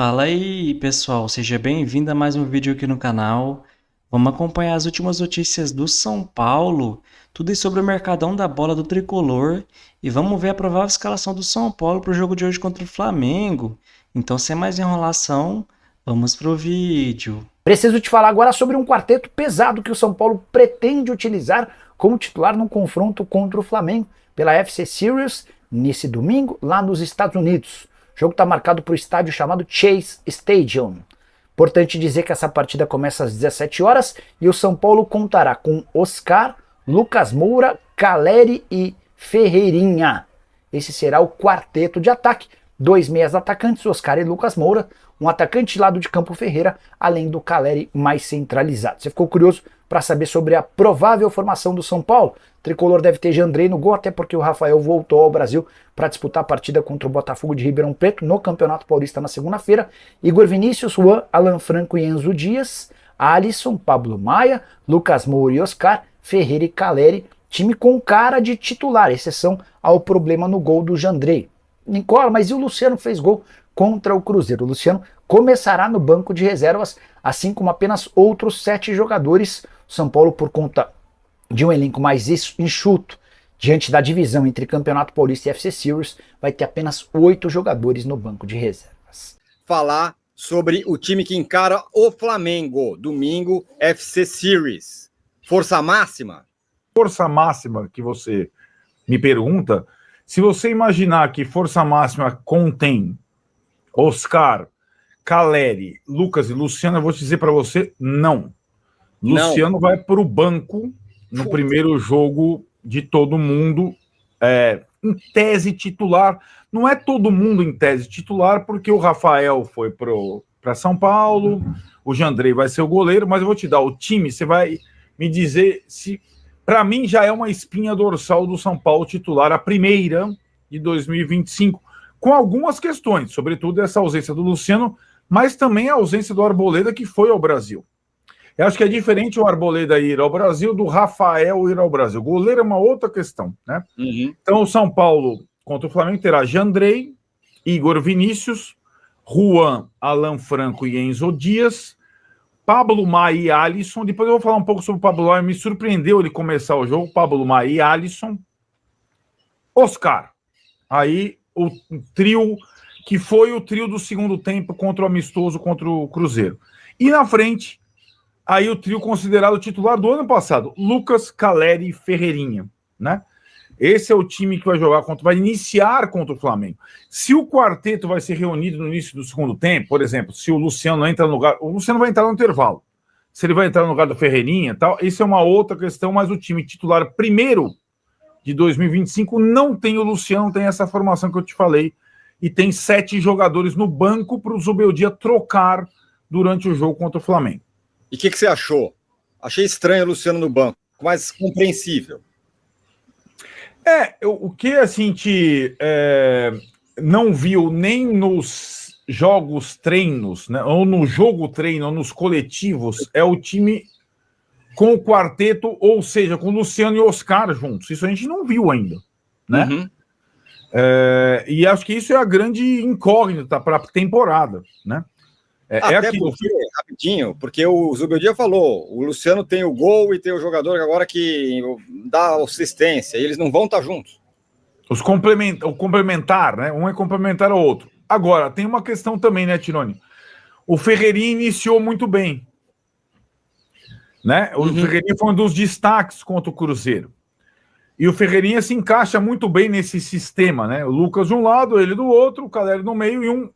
Fala aí, pessoal, seja bem-vindo a mais um vídeo aqui no canal. Vamos acompanhar as últimas notícias do São Paulo, tudo isso sobre o mercadão da bola do tricolor e vamos ver a provável escalação do São Paulo para o jogo de hoje contra o Flamengo. Então, sem mais enrolação, vamos pro vídeo. Preciso te falar agora sobre um quarteto pesado que o São Paulo pretende utilizar como titular num confronto contra o Flamengo pela FC Series nesse domingo lá nos Estados Unidos. O jogo está marcado para o estádio chamado Chase Stadium. Importante dizer que essa partida começa às 17 horas e o São Paulo contará com Oscar, Lucas Moura, Caleri e Ferreirinha. Esse será o quarteto de ataque. Dois meias atacantes, Oscar e Lucas Moura, um atacante de lado de campo Ferreira, além do Caleri mais centralizado. Você ficou curioso para saber sobre a provável formação do São Paulo? O tricolor deve ter Jandrei no gol, até porque o Rafael voltou ao Brasil para disputar a partida contra o Botafogo de Ribeirão Preto no Campeonato Paulista na segunda-feira. Igor Vinícius, Juan, Alan Franco e Enzo Dias, Alisson, Pablo Maia, Lucas Moura e Oscar, Ferreira e Caleri, time com cara de titular, exceção ao problema no gol do Jandrei. Nicola, mas e o Luciano fez gol contra o Cruzeiro? O Luciano começará no banco de reservas, assim como apenas outros 7 jogadores. O São Paulo, por conta de um elenco mais enxuto, diante da divisão entre Campeonato Paulista e FC Series, vai ter apenas 8 jogadores no banco de reservas. Falar sobre o time que encara o Flamengo, domingo, FC Series. Força máxima? Força máxima que você me pergunta, se você imaginar que força máxima contém Oscar, Caleri, Lucas e Luciano, eu vou te dizer para você, não. Luciano vai para o banco no primeiro jogo de todo mundo, em tese titular. Não é todo mundo em tese titular, porque o Rafael foi para São Paulo, o Jandrei vai ser o goleiro, mas eu vou te dar o time, você vai me dizer se... Para mim já é uma espinha dorsal do São Paulo titular, a primeira de 2025, com algumas questões, sobretudo essa ausência do Luciano, mas também a ausência do Arboleda, que foi ao Brasil. Eu acho que é diferente o Arboleda ir ao Brasil do Rafael ir ao Brasil. O goleiro é uma outra questão, né? Uhum. Então o São Paulo contra o Flamengo terá Jandrei, Igor Vinícius, Juan, Alan Franco e Enzo Dias, Pablo Maia e Alisson. Depois eu vou falar um pouco sobre o Pablo Maia. Me surpreendeu ele começar o jogo. Pablo Maia e Alisson. Oscar. Aí o trio que foi o trio do segundo tempo contra o amistoso, contra o Cruzeiro. E na frente, aí o trio considerado titular do ano passado. Lucas, Caleri e Ferreirinha, né? Esse é o time que vai iniciar contra o Flamengo. Se o quarteto vai ser reunido no início do segundo tempo, por exemplo, se o Luciano entra no lugar... O Luciano vai entrar no intervalo. Se ele vai entrar no lugar do Ferreirinha e tal, isso é uma outra questão, mas o time titular primeiro de 2025 não tem o Luciano, tem essa formação que eu te falei, e tem 7 jogadores no banco para o Zubeldia trocar durante o jogo contra o Flamengo. E o que você achou? Achei estranho o Luciano no banco, mas compreensível. O que a gente não viu nem nos jogos treinos, né, ou no jogo treino, ou nos coletivos, é o time com o quarteto, ou seja, com o Luciano e o Oscar juntos. Isso a gente não viu ainda, né? Uhum. E acho que isso é a grande incógnita para a temporada, né? Até aquilo. Porque, rapidinho, porque o Zubeldia falou, o Luciano tem o gol e tem o jogador agora que dá assistência, e eles não vão estar juntos. O complementar, né? Um é complementar ao outro. Agora, tem uma questão também, né, Tironi? O Ferreirinha iniciou muito bem, né? O Ferreirinha foi um dos destaques contra o Cruzeiro. E o Ferreirinha se encaixa muito bem nesse sistema, né? O Lucas de um lado, ele do outro, o Caleri no meio e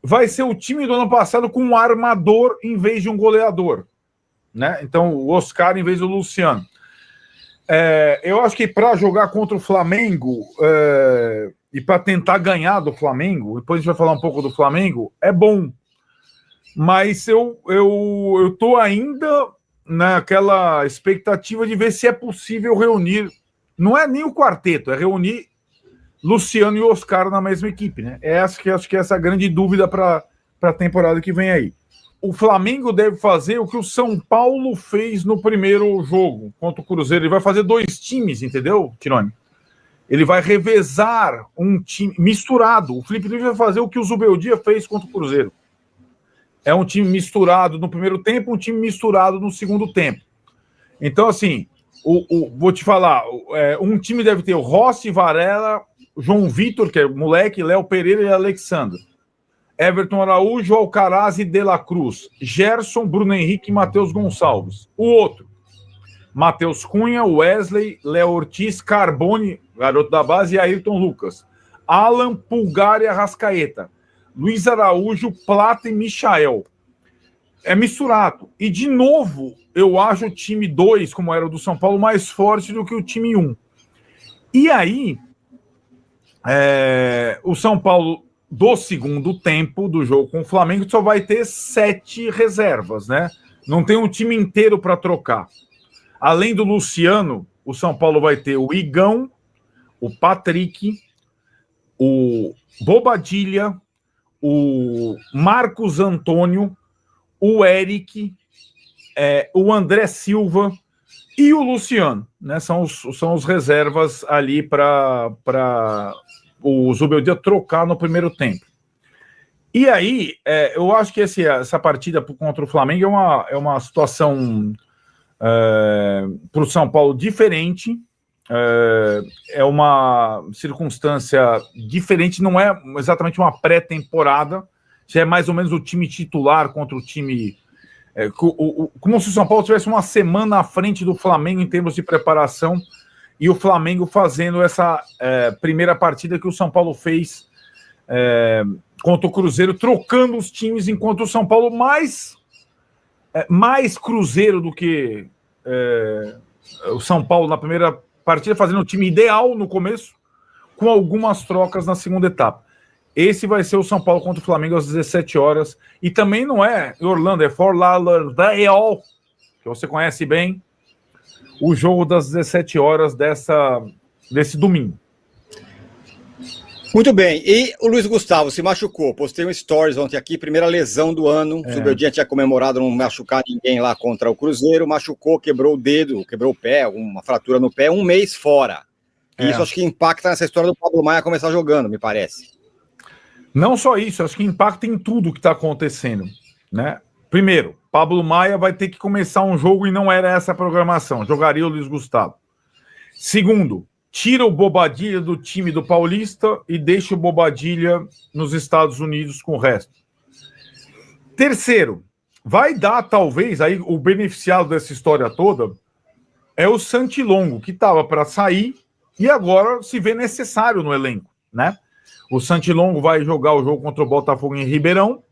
vai ser o time do ano passado com um armador em vez de um goleador, né? Então, o Oscar em vez do Luciano. Eu acho que para jogar contra o Flamengo e para tentar ganhar do Flamengo, depois a gente vai falar um pouco do Flamengo, é bom. Mas eu tô ainda naquela expectativa de ver se é possível reunir. Não é nem o quarteto, é reunir Luciano e Oscar na mesma equipe, né? Acho que essa é a grande dúvida para a temporada que vem aí. O Flamengo deve fazer o que o São Paulo fez no primeiro jogo contra o Cruzeiro. Ele vai fazer 2 times, entendeu, Tironi? Ele vai revezar um time misturado. O Felipe Luiz vai fazer o que o Zubeldia fez contra o Cruzeiro. é um time misturado no primeiro tempo, um time misturado no segundo tempo. Então, assim, vou te falar, um time deve ter o Rossi, Varela, João Vitor, que é moleque, Léo Pereira e Alexandre. Everton Araújo, Alcaraz e De La Cruz. Gerson, Bruno Henrique e Matheus Gonçalves. O outro, Matheus Cunha, Wesley, Léo Ortiz, Carbone, garoto da base, e Ayrton Lucas. Alan, Pulgar e Arrascaeta. Luiz Araújo, Plata e Michael. É misturado. E, de novo, eu acho o time 2, como era o do São Paulo, mais forte do que o time 1. E aí, o São Paulo, do segundo tempo do jogo com o Flamengo, só vai ter 7 reservas, né? Não tem um time inteiro para trocar. Além do Luciano, o São Paulo vai ter o Igão, o Patrick, o Bobadilha, o Marcos Antônio, o Eric, o André Silva e o Luciano, né? São os reservas ali para o Zubeldia trocar no primeiro tempo. E aí, eu acho que essa partida contra o Flamengo é uma situação para o São Paulo diferente, é uma circunstância diferente, não é exatamente uma pré-temporada, já é mais ou menos o time titular contra o time... como se o São Paulo tivesse uma semana à frente do Flamengo em termos de preparação, e o Flamengo fazendo essa primeira partida que o São Paulo fez contra o Cruzeiro, trocando os times, enquanto o São Paulo mais Cruzeiro do que o São Paulo na primeira partida, fazendo o time ideal no começo, com algumas trocas na segunda etapa. Esse vai ser o São Paulo contra o Flamengo às 17 horas. E também não é em Orlando, é Fort Lauderdale, que você conhece bem, o jogo das 17 horas desse domingo. Muito bem. E o Luiz Gustavo se machucou. Postei um stories ontem aqui, primeira lesão do ano. O Zubeldia tinha comemorado não machucar ninguém lá contra o Cruzeiro. Machucou, quebrou o dedo, quebrou o pé, uma fratura no pé, um mês fora. E isso acho que impacta nessa história do Pablo Maia começar jogando, me parece. Não só isso, acho que impacta em tudo que está acontecendo, né? Primeiro, Pablo Maia vai ter que começar um jogo e não era essa a programação. Jogaria o Luiz Gustavo. Segundo, tira o Bobadilha do time do Paulista e deixa o Bobadilha nos Estados Unidos com o resto. Terceiro, vai dar talvez, aí o beneficiado dessa história toda é o Santilongo, que estava para sair e agora se vê necessário no elenco, né? O Santilongo vai jogar o jogo contra o Botafogo em Ribeirão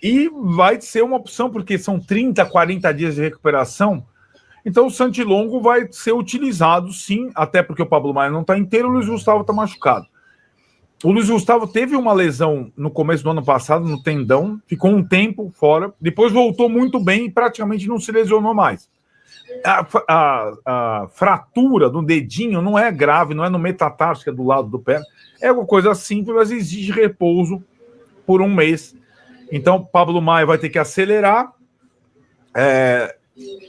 e vai ser uma opção, porque são 30, 40 dias de recuperação. Então o Santilongo vai ser utilizado, sim, até porque o Pablo Maia não está inteiro, o Luiz Gustavo está machucado. O Luiz Gustavo teve uma lesão no começo do ano passado, no tendão, ficou um tempo fora, depois voltou muito bem e praticamente não se lesionou mais. A fratura do dedinho não é grave, não é no metatarso, que é do lado do pé, é uma coisa simples, mas exige repouso por um mês. Então Pablo Maia vai ter que acelerar,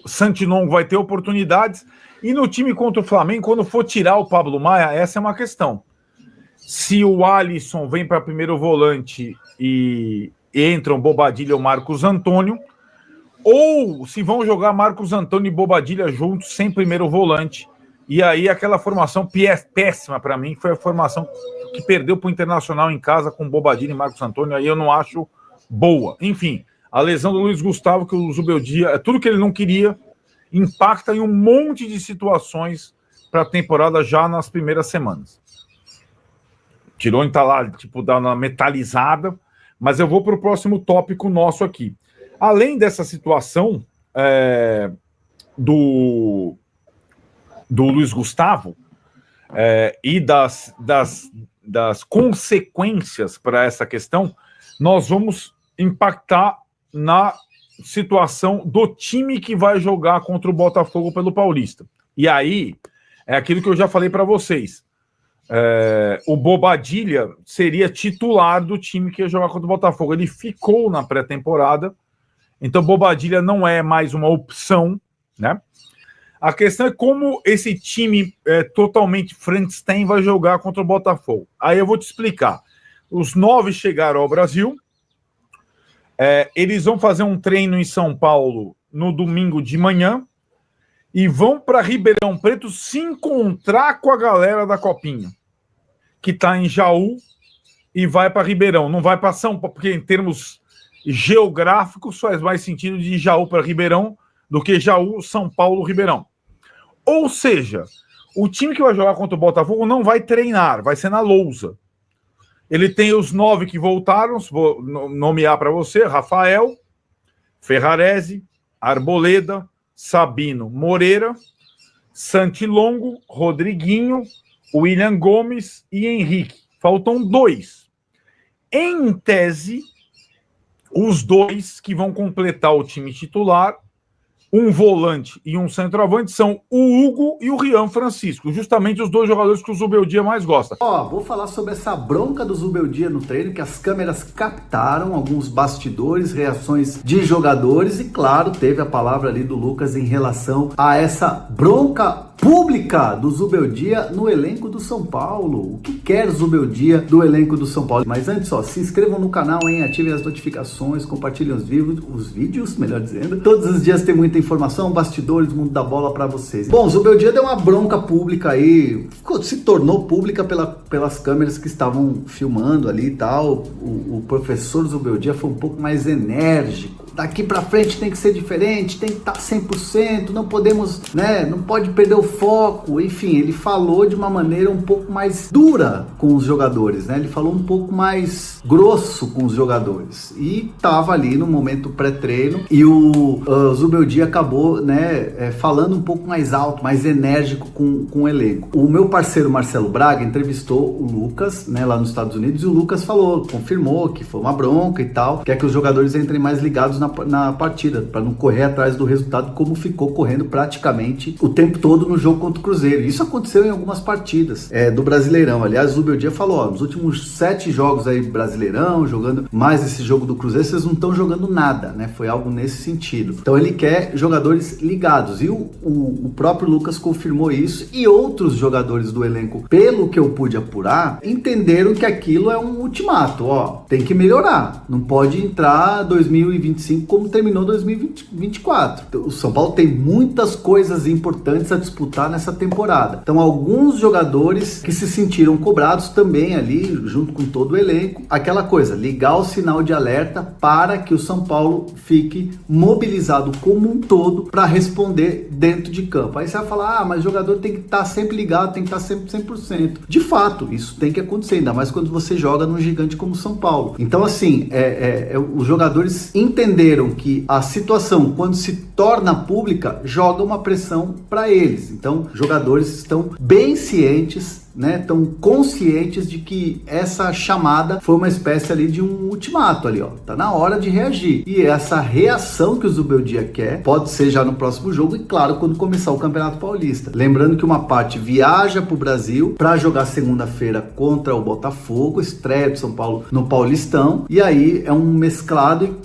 Santilongo vai ter oportunidades, e no time contra o Flamengo, quando for tirar o Pablo Maia, essa é uma questão. Se o Alisson vem para primeiro volante e entram Bobadilha ou Marcos Antônio, ou se vão jogar Marcos Antônio e Bobadilha juntos, sem primeiro volante, e aí aquela formação péssima para mim, foi a formação que perdeu para o Internacional em casa com Bobadilha e Marcos Antônio, aí eu não acho boa. Enfim, a lesão do Luiz Gustavo, que o Zubeldia, tudo que ele não queria, impacta em um monte de situações para a temporada já nas primeiras semanas. Tirone está lá, tipo, dá uma metalizada, mas eu vou para o próximo tópico nosso aqui. Além dessa situação do Luiz Gustavo e das consequências para essa questão, nós vamos impactar na situação do time que vai jogar contra o Botafogo pelo Paulista. E aí, é aquilo que eu já falei para vocês. O Bobadilha seria titular do time que ia jogar contra o Botafogo. Ele ficou na pré-temporada, então Bobadilha não é mais uma opção, né? A questão é como esse time totalmente Frankenstein vai jogar contra o Botafogo. Aí eu vou te explicar. Os 9 chegaram ao Brasil, Eles vão fazer um treino em São Paulo no domingo de manhã e vão para Ribeirão Preto se encontrar com a galera da Copinha, que está em Jaú, e vai para Ribeirão. Não vai para São Paulo, porque em termos geográficos faz mais sentido de Jaú para Ribeirão do que Jaú, São Paulo, Ribeirão. Ou seja, o time que vai jogar contra o Botafogo não vai treinar, vai ser na lousa. Ele tem os 9 que voltaram, vou nomear para você: Rafael, Ferrarese, Arboleda, Sabino, Moreira, Santilongo, Rodriguinho, William Gomes e Henrique. Faltam 2. Em tese, os 2 que vão completar o time titular, um volante e um centroavante, são o Hugo e o Rian Francisco, justamente os 2 jogadores que o Zubeldia mais gosta. Vou falar sobre essa bronca do Zubeldia no treino, que as câmeras captaram alguns bastidores, reações de jogadores, e claro, teve a palavra ali do Lucas em relação a essa bronca pública do Zubeldia no elenco do São Paulo. O que quer Zubeldia do elenco do São Paulo? Mas antes, se inscrevam no canal, ativem as notificações, compartilhem os vídeos, melhor dizendo. Todos os dias tem muita informação, bastidores, mundo da bola pra vocês. Bom, Zubeldia deu uma bronca pública aí, se tornou pública pelas câmeras que estavam filmando ali e tal. O professor Zubeldia foi um pouco mais enérgico. Daqui pra frente tem que ser diferente, tem que estar 100%, não podemos, não pode perder o foco. Enfim, ele falou de uma maneira um pouco mais dura com os jogadores, Ele falou um pouco mais grosso com os jogadores. E tava ali no momento pré-treino e o Zubeldia acabou, falando um pouco mais alto, mais enérgico com o elenco. O meu parceiro Marcelo Braga entrevistou o Lucas, lá nos Estados Unidos, e o Lucas confirmou que foi uma bronca e tal, quer que os jogadores entrem mais ligados na partida, para não correr atrás do resultado, como ficou correndo praticamente o tempo todo no jogo contra o Cruzeiro. Isso aconteceu em algumas partidas do Brasileirão. Aliás, o Zubeldia falou, nos últimos 7 jogos aí Brasileirão, jogando mais esse jogo do Cruzeiro, vocês não estão jogando nada, Foi algo nesse sentido. Então ele quer jogadores ligados, e o próprio Lucas confirmou isso, e outros jogadores do elenco, pelo que eu pude apurar, entenderam que aquilo é um ultimato, tem que melhorar, não pode entrar 2025 como terminou 2024. O São Paulo tem muitas coisas importantes a disputar nessa temporada. Então, alguns jogadores que se sentiram cobrados também ali, junto com todo o elenco, aquela coisa, ligar o sinal de alerta para que o São Paulo fique mobilizado como um todo para responder dentro de campo. Aí você vai falar, mas o jogador tem que estar sempre ligado, tem que estar sempre 100%. De fato, isso tem que acontecer, ainda mais quando você joga num gigante como o São Paulo. Então, assim, os jogadores entenderam que a situação, quando se torna pública, joga uma pressão para eles. Então, jogadores estão bem cientes, estão conscientes de que essa chamada foi uma espécie ali de um ultimato ali, tá na hora de reagir. E essa reação que o Zubeldia quer pode ser já no próximo jogo e, claro, quando começar o Campeonato Paulista. Lembrando que uma parte viaja para o Brasil para jogar segunda-feira contra o Botafogo, estreia do São Paulo no Paulistão, e aí é um mesclado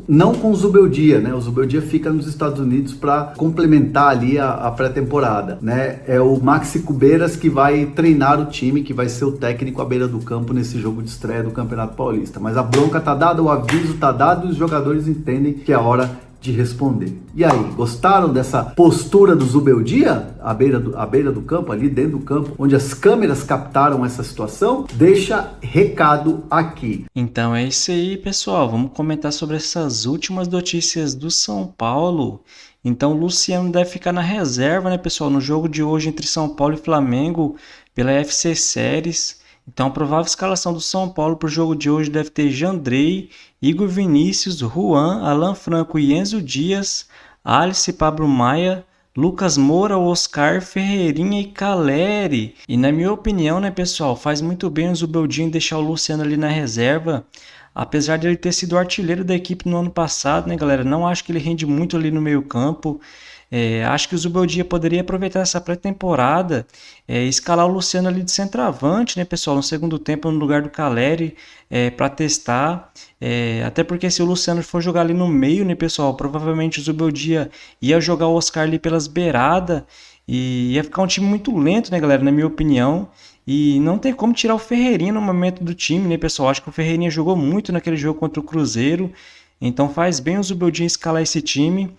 não com o Zubeldia, O Zubeldia fica nos Estados Unidos para complementar ali a pré-temporada, É o Maxi Cubeiras que vai treinar o time, que vai ser o técnico à beira do campo nesse jogo de estreia do Campeonato Paulista. Mas a bronca tá dada, o aviso tá dado, e os jogadores entendem que é a hora de responder. E aí, gostaram dessa postura do Zubeldia à beira do campo, ali dentro do campo, onde as câmeras captaram essa situação? Deixa recado aqui. Então é isso aí, pessoal. Vamos comentar sobre essas últimas notícias do São Paulo. Então o Luciano deve ficar na reserva, pessoal, no jogo de hoje entre São Paulo e Flamengo pela FC Series. Então a provável escalação do São Paulo para o jogo de hoje deve ter Jandrei, Igor Vinícius, Juan, Alan Franco e Enzo Dias, Alice, Pablo Maia, Lucas Moura, Oscar, Ferreirinha e Caleri. E na minha opinião, pessoal, faz muito bem o Zubeldia deixar o Luciano ali na reserva. Apesar de ele ter sido artilheiro da equipe no ano passado, galera, não acho que ele rende muito ali no meio campo. Acho que o Zubeldia poderia aproveitar essa pré-temporada, escalar o Luciano ali de centroavante, pessoal, no segundo tempo no lugar do Caleri, para testar. Até porque se o Luciano for jogar ali no meio, pessoal, provavelmente o Zubeldia ia jogar o Oscar ali pelas beiradas e ia ficar um time muito lento, galera, na minha opinião. E não tem como tirar o Ferreirinha no momento do time, pessoal. Acho que o Ferreirinha jogou muito naquele jogo contra o Cruzeiro. Então faz bem o Zubeldia escalar esse time.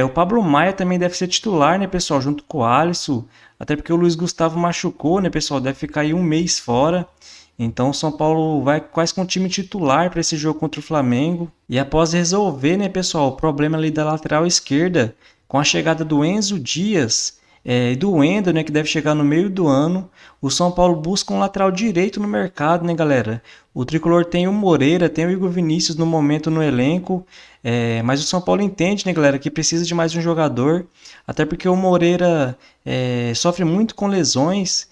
O Pablo Maia também deve ser titular, né, pessoal, junto com o Alisson. Até porque o Luiz Gustavo machucou, né, pessoal, deve ficar aí um mês fora. Então o São Paulo vai quase com o time titular para esse jogo contra o Flamengo. E após resolver, né, pessoal, o problema ali da lateral esquerda, com a chegada do Enzo Dias e do Wendel, né, que deve chegar no meio do ano, o São Paulo busca um lateral direito no mercado, né, galera? O Tricolor tem o Moreira, tem o Igor Vinícius no momento no elenco, mas o São Paulo entende, né, galera, que precisa de mais um jogador, até porque o Moreira sofre muito com lesões,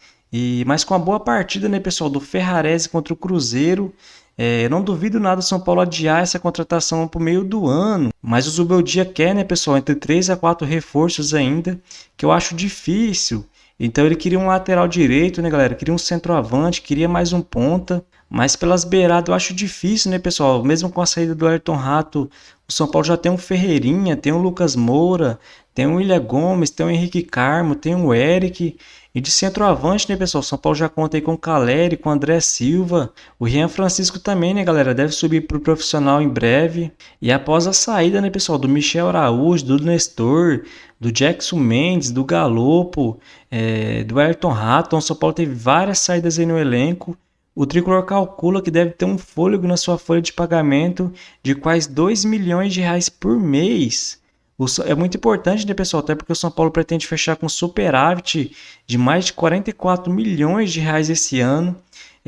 mas com a boa partida, né, pessoal, do Ferrarese contra o Cruzeiro, eu não duvido nada do São Paulo adiar essa contratação para o meio do ano, mas o Zubeldia quer, né, pessoal, entre 3 a 4 reforços ainda, que eu acho difícil. Então ele queria um lateral direito, né, galera? Queria um centroavante, queria mais um ponta. Mas pelas beiradas eu acho difícil, né, pessoal? Mesmo com a saída do Ayrton Rato, o São Paulo já tem um Ferreirinha, tem o Lucas Moura, tem o William Gomes, tem o Henrique Carmo, tem o Eric. E de centroavante, né, pessoal? São Paulo já conta aí com o Caleri, com o André Silva. O Rian Francisco também, né, galera? Deve subir para o profissional em breve. E após a saída, né, pessoal, do Michel Araújo, do Nestor, do Jackson Mendes, do Galopo, do Ayrton Rato, o São Paulo teve várias saídas aí no elenco. O Tricolor calcula que deve ter um fôlego na sua folha de pagamento de quase 2 milhões de reais por mês. É muito importante, né, pessoal? Até porque o São Paulo pretende fechar com superávit de mais de 44 milhões de reais esse ano.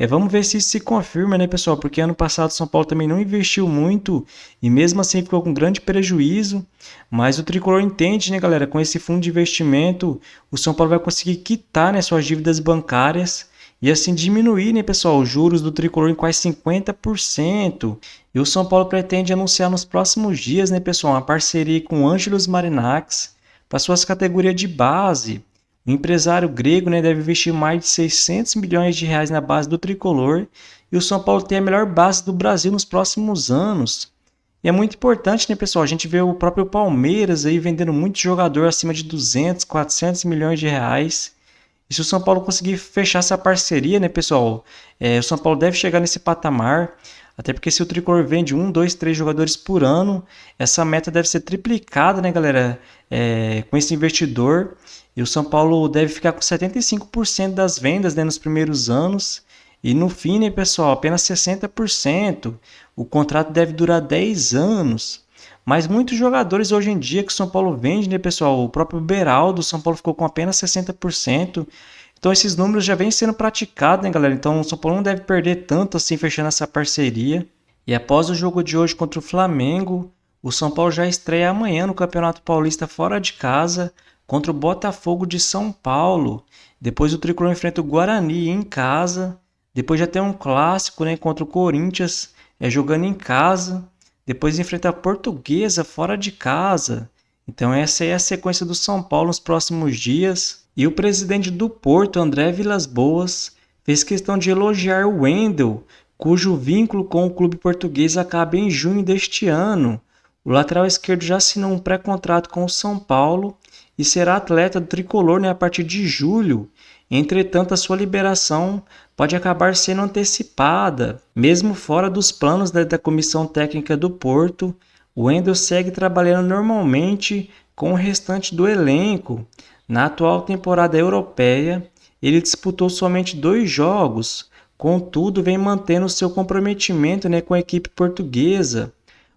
Vamos ver se isso se confirma, né, pessoal? Porque ano passado o São Paulo também não investiu muito e mesmo assim ficou com grande prejuízo. Mas o Tricolor entende, né, galera? Com esse fundo de investimento, o São Paulo vai conseguir quitar, né, suas dívidas bancárias e assim diminuir, né, pessoal, os juros do Tricolor em quase 50%. E o São Paulo pretende anunciar nos próximos dias, né, pessoal, uma parceria com o Ângelos Marinax para suas categorias de base. O empresário grego, né, deve investir mais de 600 milhões de reais na base do Tricolor e o São Paulo tem a melhor base do Brasil nos próximos anos. E é muito importante, né, pessoal? A gente vê o próprio Palmeiras aí vendendo muito jogador acima de 200, 400 milhões de reais. E se o São Paulo conseguir fechar essa parceria, né, pessoal? O São Paulo deve chegar nesse patamar. Até porque se o Tricolor vende 1, 2, 3 jogadores por ano, essa meta deve ser triplicada, né, galera? Com esse investidor. E o São Paulo deve ficar com 75% das vendas, né, nos primeiros anos. E no fim, né, pessoal, apenas 60%. O contrato deve durar 10 anos. Mas muitos jogadores hoje em dia que o São Paulo vende, né, pessoal? O próprio Beraldo, o São Paulo ficou com apenas 60%. Então esses números já vêm sendo praticados, né, galera? Então o São Paulo não deve perder tanto assim fechando essa parceria. E após o jogo de hoje contra o Flamengo, o São Paulo já estreia amanhã no Campeonato Paulista fora de casa contra o Botafogo de São Paulo. Depois o Tricolor enfrenta o Guarani em casa. Depois já tem um clássico, né, contra o Corinthians, jogando em casa. Depois enfrenta a Portuguesa fora de casa. Então essa é a sequência do São Paulo nos próximos dias. E o presidente do Porto, André Vilas-Boas, fez questão de elogiar o Wendel, cujo vínculo com o clube português acaba em junho deste ano. O lateral esquerdo já assinou um pré-contrato com o São Paulo e será atleta do Tricolor, né, a partir de julho. Entretanto, a sua liberação pode acabar sendo antecipada. Mesmo fora dos planos da comissão técnica do Porto, o Wendel segue trabalhando normalmente com o restante do elenco. Na atual temporada europeia, ele disputou somente 2 jogos, contudo vem mantendo seu comprometimento, né, com a equipe portuguesa.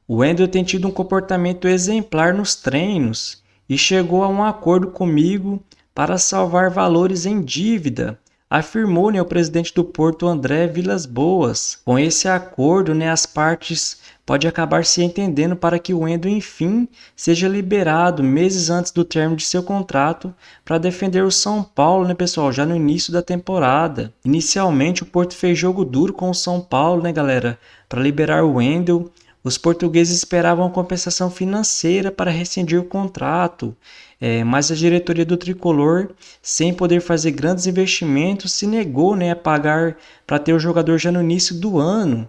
O Wendel tem tido um comportamento exemplar nos treinos e chegou a um acordo comigo para salvar valores em dívida, afirmou, né, o presidente do Porto, André Vilas-Boas. Com esse acordo, né, as partes podem acabar se entendendo para que o Wendel, enfim, seja liberado meses antes do término de seu contrato para defender o São Paulo, né, pessoal, já no início da temporada. Inicialmente, o Porto fez jogo duro com o São Paulo, né, galera, para liberar o Wendel. Os portugueses esperavam compensação financeira para rescindir o contrato, mas a diretoria do Tricolor, sem poder fazer grandes investimentos, se negou, né, a pagar para ter o jogador já no início do ano.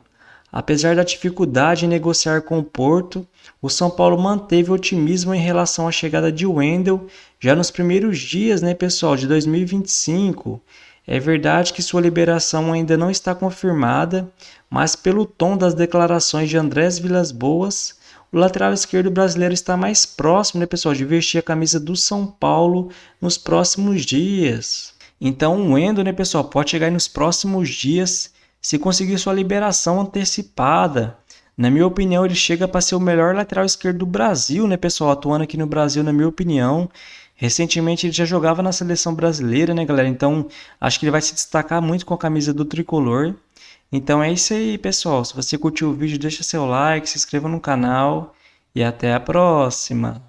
Apesar da dificuldade em negociar com o Porto, o São Paulo manteve otimismo em relação à chegada de Wendel já nos primeiros dias, né, pessoal, de 2025. É verdade que sua liberação ainda não está confirmada, mas pelo tom das declarações de André Vilas-Boas, o lateral esquerdo brasileiro está mais próximo, né, pessoal, de vestir a camisa do São Paulo nos próximos dias. Então o Wendel, né, pessoal, pode chegar aí nos próximos dias se conseguir sua liberação antecipada. Na minha opinião, ele chega para ser o melhor lateral esquerdo do Brasil, né, pessoal, atuando aqui no Brasil, na minha opinião. Recentemente ele já jogava na seleção brasileira, né, galera? Então acho que ele vai se destacar muito com a camisa do tricolor. Então é isso aí, pessoal. Se você curtiu o vídeo, deixa seu like, se inscreva no canal e até a próxima.